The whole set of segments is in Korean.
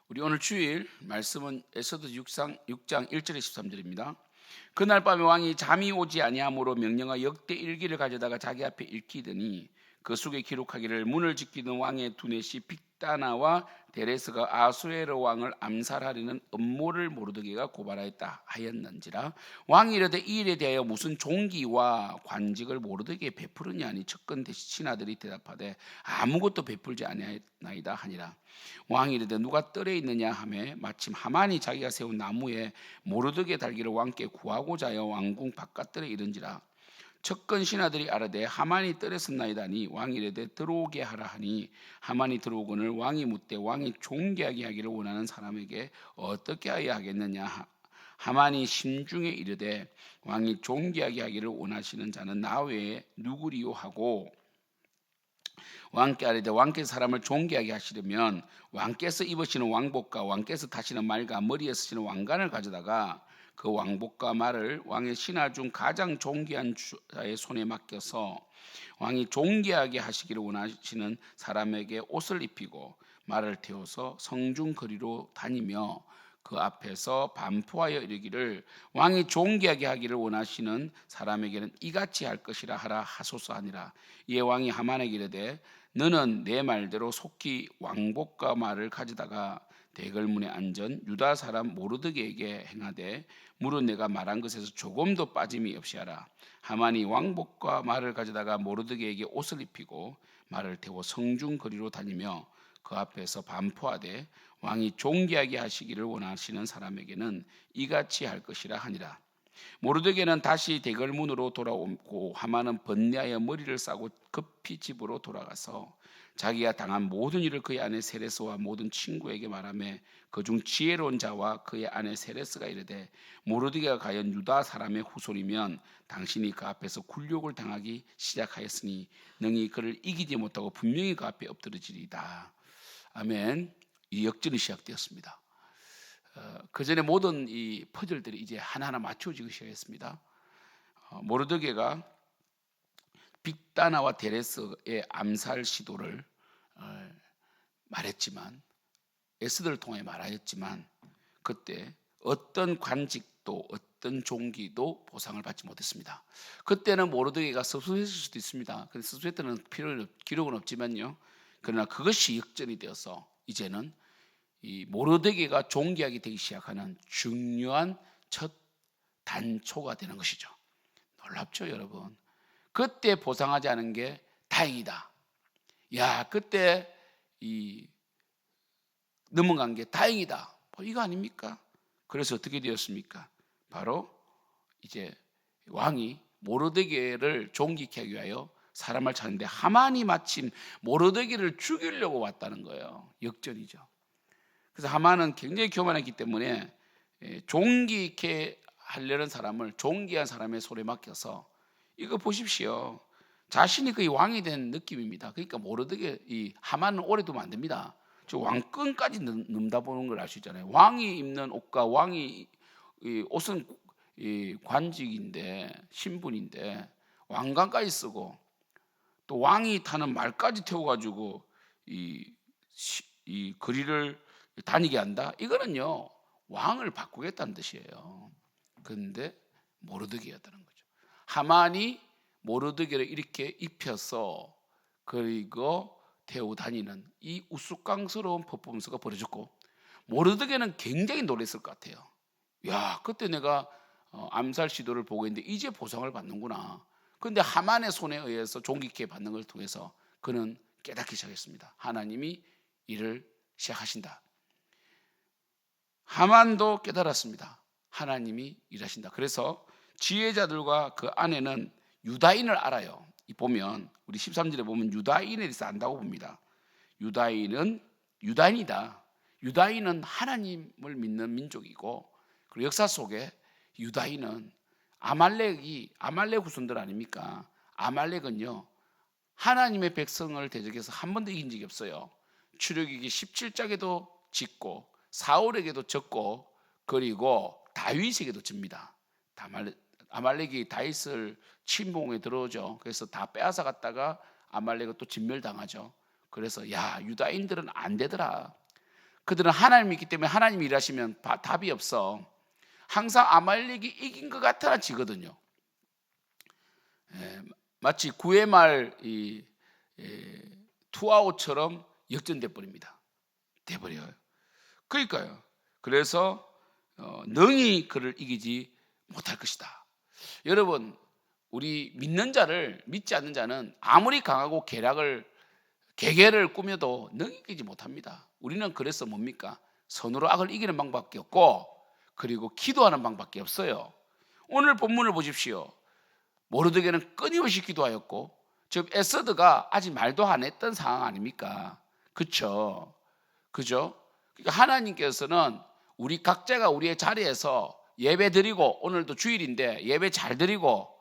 우리 오늘 주일 말씀은 에스더 6장 1절에 13절입니다. 그날 밤에 왕이 잠이 오지 아니하므로 명령하 역대 일기를 가져다가 자기 앞에 읽히더니 그 속에 기록하기를 문을 지키던 왕의 두넷이 빅다나와 데레스가 아수에로 왕을 암살하려는 음모를 모르드게가 고발하였다 하였는지라. 왕이 이르되 이 일에 대하여 무슨 종기와 관직을 모르드게에 베푸느냐 하니 측근 신하들이 대답하되 아무것도 베풀지 아니하나이다 하니라. 왕이 이르되 누가 뜰에 있느냐 하매 마침 하만이 자기가 세운 나무에 모르드게 달기를 왕께 구하고자 하여 왕궁 바깥들에 이른지라. 측근 신하들이 아뢰되 하만이 뜰에 섰나이다니 왕이 이르되 들어오게 하라 하니 하만이 들어오거늘 왕이 묻되 왕이 존귀하게 하기를 원하는 사람에게 어떻게 하여 하겠느냐. 하만이 심중에 이르되 왕이 존귀하게 하기를 원하시는 자는 나 외에 누구리요 하고 왕께 아뢰되 왕께서 사람을 존귀하게 하시려면 왕께서 입으시는 왕복과 왕께서 타시는 말과 머리에 쓰시는 왕관을 가져다가 그 왕복과 말을 왕의 신하 중 가장 존귀한 자의 손에 맡겨서 왕이 존귀하게 하시기를 원하시는 사람에게 옷을 입히고 말을 태워서 성중 거리로 다니며 그 앞에서 반포하여 이르기를 왕이 존귀하게 하기를 원하시는 사람에게는 이같이 할 것이라 하라 하소서 하니라. 이에 왕이 하만에게 이르되 너는 내 말대로 속히 왕복과 말을 가져다가 대궐문에 앉은 유다 사람 모르드게에게 행하되 물은 내가 말한 것에서 조금도 빠짐이 없이 하라. 하만이 왕복과 말을 가져다가 모르드게에게 옷을 입히고 말을 태워 성중 거리로 다니며 그 앞에서 반포하되 왕이 존귀하게 하시기를 원하시는 사람에게는 이같이 할 것이라 하니라. 모르드게는 다시 대궐문으로 돌아오고 하만은 번뇌하여 머리를 싸고 급히 집으로 돌아가서 자기가 당한 모든 일을 그의 아내 세레스와 모든 친구에게 말하며 그중 지혜로운 자와 그의 아내 세레스가 이르되 모르드게가 과연 유다 사람의 후손이면 당신이 그 앞에서 굴욕을 당하기 시작하였으니 능히 그를 이기지 못하고 분명히 그 앞에 엎드러지리이다. 아멘. 이 역전이 시작되었습니다. 그 전에 모든 이 퍼즐들이 이제 하나하나 맞춰지기 시작했습니다. 모르드게가 빅다나와 데레스의 암살 시도를 말했지만 에스더를 통해 말하였지만 그때 어떤 관직도 어떤 종기도 보상을 받지 못했습니다. 그때는 모르드게가 섭섭했을 수도 있습니다. 근데 섭섭했다는 기록은 없지만요. 그러나 그것이 역전이 되어서 이제는 이 모르드게가 존귀하게 되기 시작하는 중요한 첫 단초가 되는 것이죠. 놀랍죠, 여러분? 그때 보상하지 않은 게 다행이다. 야, 그때 이 넘어간 게 다행이다. 이거 아닙니까? 그래서 어떻게 되었습니까? 바로 이제 왕이 모르드게를 존귀케 하기 위하여 사람을 찾는데 하만이 마침 모르드게를 죽이려고 왔다는 거예요. 역전이죠. 그래서 하만은 굉장히 교만했기 때문에 존귀케 하려는 사람을 존귀한 사람의 손에 맡겨서 이거 보십시오. 자신이 거의 왕이 된 느낌입니다. 그러니까 모르드게 이 하만은 오래 두면 안 됩니다. 저 왕권까지 넘다 보는 걸 알 수 있잖아요. 왕이 입는 옷과 왕이 이 옷은 이 관직인데 신분인데 왕관까지 쓰고 또 왕이 타는 말까지 태워가지고 이 거리를 다니게 한다. 이거는요 왕을 바꾸겠다는 뜻이에요. 그런데 모르드게였다는 거죠. 하만이 모르드게를 이렇게 입혀서 그리고 태우고 다니는 이 우스꽝스러운 퍼포먼스가 벌어졌고 모르드게는 굉장히 놀랐을 것 같아요. 야, 그때 내가 암살 시도를 보고 있는데 이제 보상을 받는구나. 그런데 하만의 손에 의해서 존귀케 받는 걸 통해서 그는 깨닫기 시작했습니다. 하나님이 일을 시작하신다. 하만도 깨달았습니다. 하나님이 일하신다. 그래서 지혜자들과 그 아내는 유다인을 알아요. 보면 우리 13절에 보면 유다인에 대해서 안다고 봅니다. 유다인은 유다인이다. 유다인은 하나님을 믿는 민족이고 그리고 역사 속에 유다인은 아말렉 후손들 아닙니까? 아말렉은요 하나님의 백성을 대적해서 한 번도 이긴 적이 없어요. 출애굽기 17장에도 짓고 사울에게도 졌고 그리고 다윗에게도 집니다. 아말렉이 다윗을 침공에 들어오죠. 그래서 다 빼앗아 갔다가 아말렉은 또 진멸당하죠. 그래서 야 유다인들은 안 되더라. 그들은 하나님이 있기 때문에 하나님이 일하시면 답이 없어. 항상 아말렉이 이긴 것 같아 지거든요. 마치 9회 말 투아웃처럼 역전돼 버립니다. 돼버려요. 그러니까요. 그래서 능히 그를 이기지 못할 것이다. 여러분, 우리 믿는 자를 믿지 않는 자는 아무리 강하고 계계를 꾸며도 능히 이기지 못합니다. 우리는 그래서 뭡니까? 선으로 악을 이기는 방법밖에 없고, 그리고 기도하는 방법밖에 없어요. 오늘 본문을 보십시오. 모르드게는 끊임없이 기도하였고, 즉 에서드가 아직 말도 안 했던 상황 아닙니까? 그쵸? 그죠? 그러니까 하나님께서는 우리 각자가 우리의 자리에서 예배 드리고, 오늘도 주일인데 예배 잘 드리고,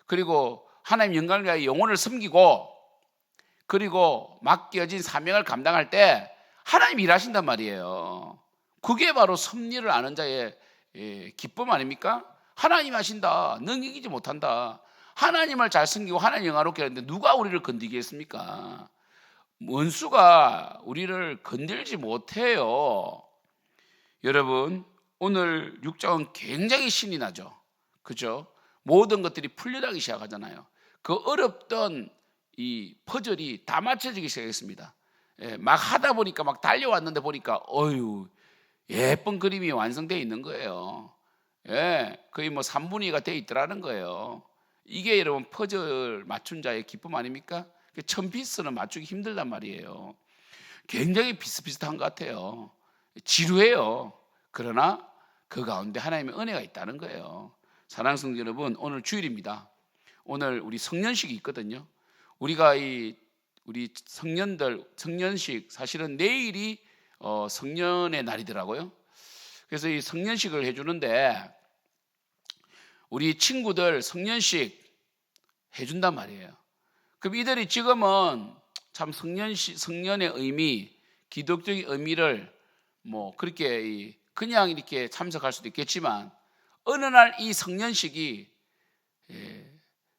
그리고 하나님 영광을 위하여 영혼을 섬기고, 그리고 맡겨진 사명을 감당할 때 하나님이 일하신단 말이에요. 그게 바로 섭리를 아는 자의 기쁨 아닙니까? 하나님 하신다. 능히 이기지 못한다. 하나님을 잘 섬기고 하나님 영화롭게 하는데 누가 우리를 건드리겠습니까? 원수가 우리를 건들지 못해요. 여러분, 오늘 6장은 굉장히 신이 나죠. 그죠? 모든 것들이 풀려나기 시작하잖아요. 그 어렵던 이 퍼즐이 다 맞춰지기 시작했습니다. 막 하다 보니까 막 달려왔는데 보니까 어휴, 예쁜 그림이 완성되어 있는 거예요. 거의 뭐 3분의 2가 되어 있더라는 거예요. 이게 여러분 퍼즐 맞춘 자의 기쁨 아닙니까? 1000피스는 맞추기 힘들단 말이에요. 굉장히 비슷비슷한 것 같아요. 지루해요. 그러나 그 가운데 하나님의 은혜가 있다는 거예요. 사랑하는 성도 여러분, 오늘 주일입니다. 오늘 우리 성년식이 있거든요. 우리가 우리 성년식 사실은 내일이 성년의 날이더라고요. 그래서 이 성년식을 해주는데 우리 친구들 성년식 해준단 말이에요. 그럼 이들이 지금은 참 성년의 의미, 기독적인 의미를 뭐 그렇게 그냥 이렇게 참석할 수도 있겠지만 어느 날 이 성년식이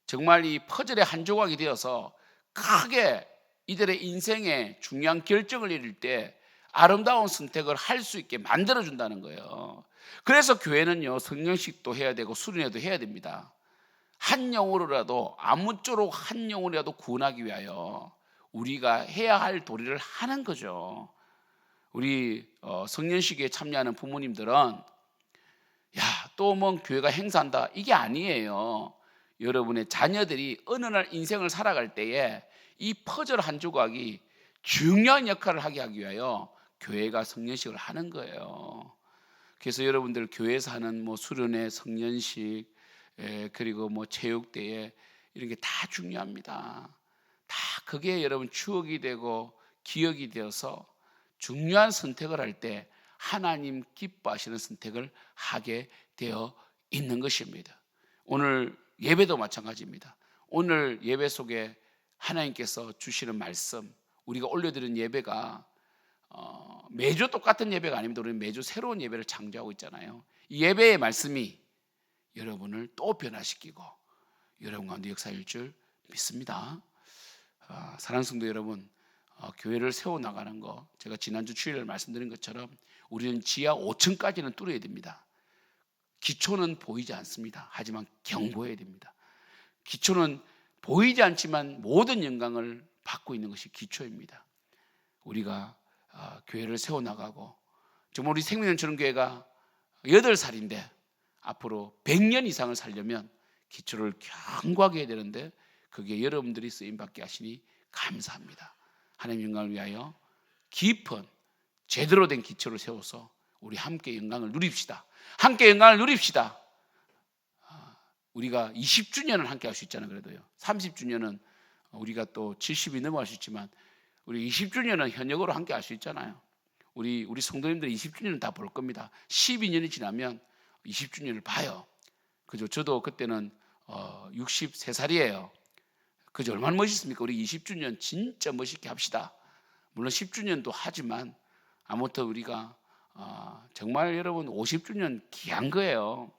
정말 이 퍼즐의 한 조각이 되어서 크게 이들의 인생에 중요한 결정을 내릴 때 아름다운 선택을 할 수 있게 만들어준다는 거예요. 그래서 교회는요, 성년식도 해야 되고 수련회도 해야 됩니다. 한 영혼으로라도, 아무쪼록 한 영혼이라도 구원하기 위하여 우리가 해야 할 도리를 하는 거죠. 우리 성년식에 참여하는 부모님들은 야, 또 뭐 교회가 행사한다, 이게 아니에요. 여러분의 자녀들이 어느 날 인생을 살아갈 때에 이 퍼즐 한 조각이 중요한 역할을 하게 하기 위하여 교회가 성년식을 하는 거예요. 그래서 여러분들 교회에서 하는 뭐 수련회, 성년식, 그리고 뭐 체육대회 이런 게 다 중요합니다. 다 그게 여러분 추억이 되고 기억이 되어서 중요한 선택을 할 때 하나님 기뻐하시는 선택을 하게 되어 있는 것입니다. 오늘 예배도 마찬가지입니다. 오늘 예배 속에 하나님께서 주시는 말씀, 우리가 올려드린 예배가 매주 똑같은 예배가 아닙니다. 우리는 매주 새로운 예배를 창조하고 있잖아요. 이 예배의 말씀이 여러분을 또 변화시키고 여러분 가운데 역사일 줄 믿습니다. 사랑하는 성도 여러분, 교회를 세워나가는 거, 제가 지난주 주일에 말씀드린 것처럼 우리는 지하 5층까지는 뚫어야 됩니다. 기초는 보이지 않습니다. 하지만 경보해야 됩니다. 기초는 보이지 않지만 모든 영광을 받고 있는 것이 기초입니다. 우리가 교회를 세워나가고, 정말 우리 생명연처럼교회가 8살인데 앞으로 100년 이상을 살려면 기초를 견고하게 해야 되는데 그게 여러분들이 쓰임받게 하시니 감사합니다. 하나님 영광을 위하여 깊은 제대로 된 기초를 세워서 우리 함께 영광을 누립시다. 함께 영광을 누립시다. 우리가 20주년을 함께 할 수 있잖아요. 그래도요. 30주년은 우리가 또 70이 넘어갈 수 있지만 우리 20주년은 현역으로 함께 할 수 있잖아요. 우리 성도님들 20주년은 다 볼 겁니다. 12년이 지나면 20주년을 봐요. 그죠? 저도 그때는 63살이에요. 그죠? 얼마나 멋있습니까? 우리 20주년 진짜 멋있게 합시다. 물론 10주년도 하지만 아무튼 우리가 정말 여러분 50주년 귀한 거예요.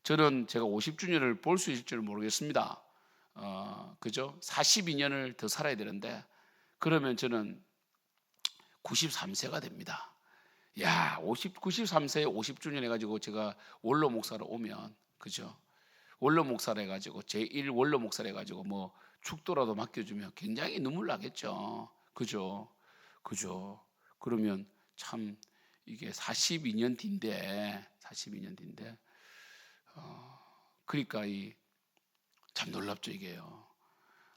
저는 제가 50주년을 볼 수 있을 줄 모르겠습니다. 그죠? 42년을 더 살아야 되는데 그러면 저는 93세가 됩니다. 야, 93세에 50주년 해가지고 제가 원로 목사로 오면, 그죠? 원로 목사를 해가지고 제1 원로 목사를 해가지고 뭐 축도라도 맡겨주면 굉장히 눈물 나겠죠. 그죠? 그죠? 그러면 참 이게 42년 뒤인데, 42년 뒤인데, 그러니까 이 참 놀랍죠 이게요.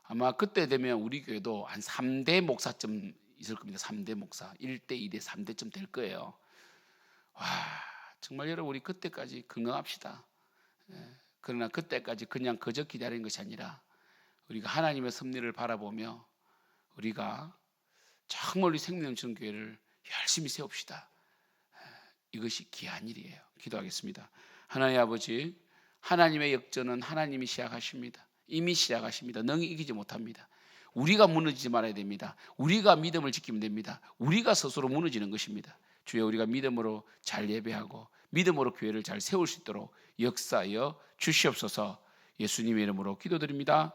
아마 그때 되면 우리 교회도 한 3대 목사쯤 있을 겁니다. 3대 목사, 1대, 2대, 3대쯤 될 거예요. 와, 정말 여러분 우리 그때까지 건강합시다. 그러나 그때까지 그냥 그저 기다리는 것이 아니라 우리가 하나님의 섭리를 바라보며 우리가 정말 우리 생명 넘치는 교회를 열심히 세웁시다. 이것이 귀한 일이에요. 기도하겠습니다. 하나님 아버지, 하나님의 역전은 하나님이 시작하십니다. 이미 시작하십니다. 능히 이기지 못합니다. 우리가 무너지지 말아야 됩니다. 우리가 믿음을 지키면 됩니다. 우리가 스스로 무너지는 것입니다. 주여, 우리가 믿음으로 잘 예배하고 믿음으로 교회를 잘 세울 수 있도록 역사하여 주시옵소서. 예수님의 이름으로 기도드립니다.